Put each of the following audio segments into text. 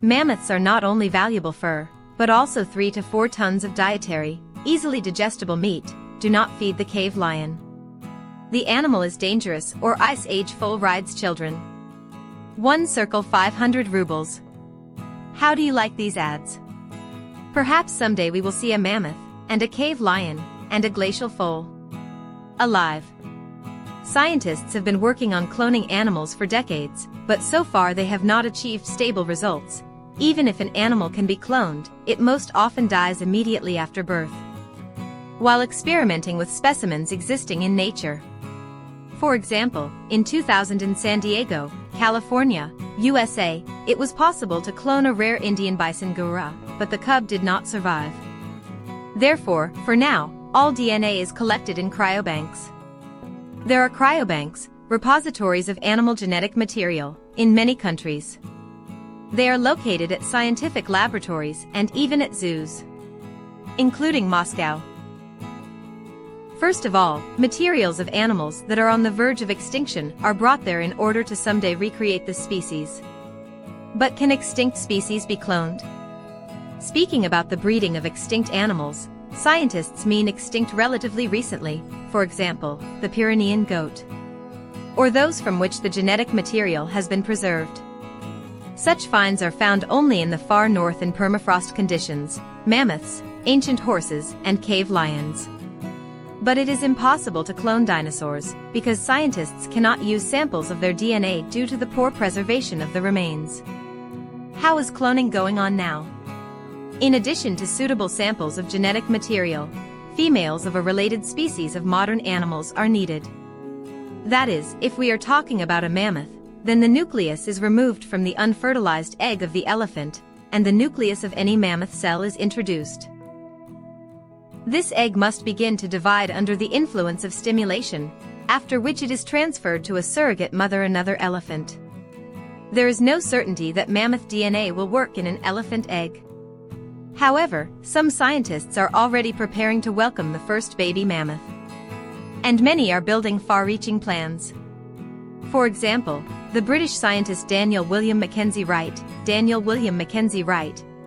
Mammoths are not only valuable fur, but also 3 to 4 tons of dietary, easily digestible meat. Do not feed the cave lion. The animal is dangerous or Ice Age full rides children. 1 circle 500 rubles. How do you like these ads? Perhaps someday we will see a mammoth, and a cave lion, and a glacial foal alive. Scientists have been working on cloning animals for decades, but so far they have not achieved stable results. Even if an animal can be cloned, it most often dies immediately after birth, while experimenting with specimens existing in nature. For example, in 2000 in San Diego, California, USA, it was possible to clone a rare Indian bison gorilla, but the cub did not survive. Therefore, for now, all DNA is collected in cryobanks. There are cryobanks, repositories of animal genetic material, in many countries. They are located at scientific laboratories and even at zoos, including Moscow. First of all, materials of animals that are on the verge of extinction are brought there in order to someday recreate the species. But can extinct species be cloned? Speaking about the breeding of extinct animals, scientists mean extinct relatively recently, for example, the Pyrenean goat, or those from which the genetic material has been preserved. Such finds are found only in the far north in permafrost conditions: mammoths, ancient horses, and cave lions. But it is impossible to clone dinosaurs, because scientists cannot use samples of their DNA due to the poor preservation of the remains. How is cloning going on now? In addition to suitable samples of genetic material, females of a related species of modern animals are needed. That is, if we are talking about a mammoth, then the nucleus is removed from the unfertilized egg of the elephant, and the nucleus of any mammoth cell is introduced. This egg must begin to divide under the influence of stimulation, after which it is transferred to a surrogate mother, another elephant. There is no certainty that mammoth DNA will work in an elephant egg. However, some scientists are already preparing to welcome the first baby mammoth, and many are building far-reaching plans. For example, the British scientist Daniel William Mackenzie Wright,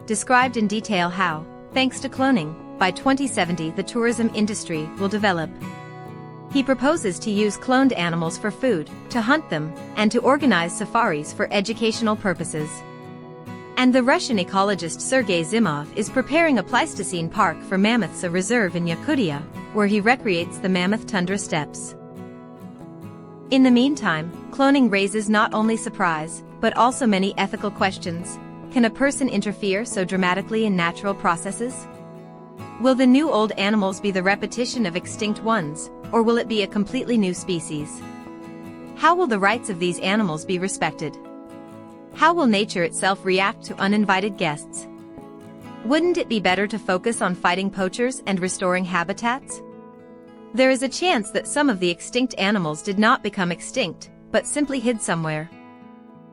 described in detail how, thanks to cloning, by 2070 the tourism industry will develop. He proposes to use cloned animals for food, to hunt them, and to organize safaris for educational purposes. And the Russian ecologist Sergei Zimov is preparing a Pleistocene park for mammoths, a reserve in Yakutia, where he recreates the mammoth tundra steppes. In the meantime, cloning raises not only surprise, but also many ethical questions. Can a person interfere so dramatically in natural processes? Will the new old animals be the repetition of extinct ones, or will it be a completely new species? How will the rights of these animals be respected? How will nature itself react to uninvited guests? Wouldn't it be better to focus on fighting poachers and restoring habitats? There is a chance that some of the extinct animals did not become extinct, but simply hid somewhere.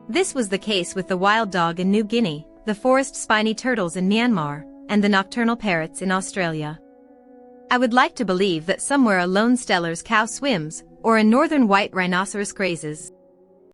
This was the case with the wild dog in New Guinea, the forest spiny turtles in Myanmar, and the nocturnal parrots in Australia. I would like to believe that somewhere a lone Steller's cow swims, or a northern white rhinoceros grazes.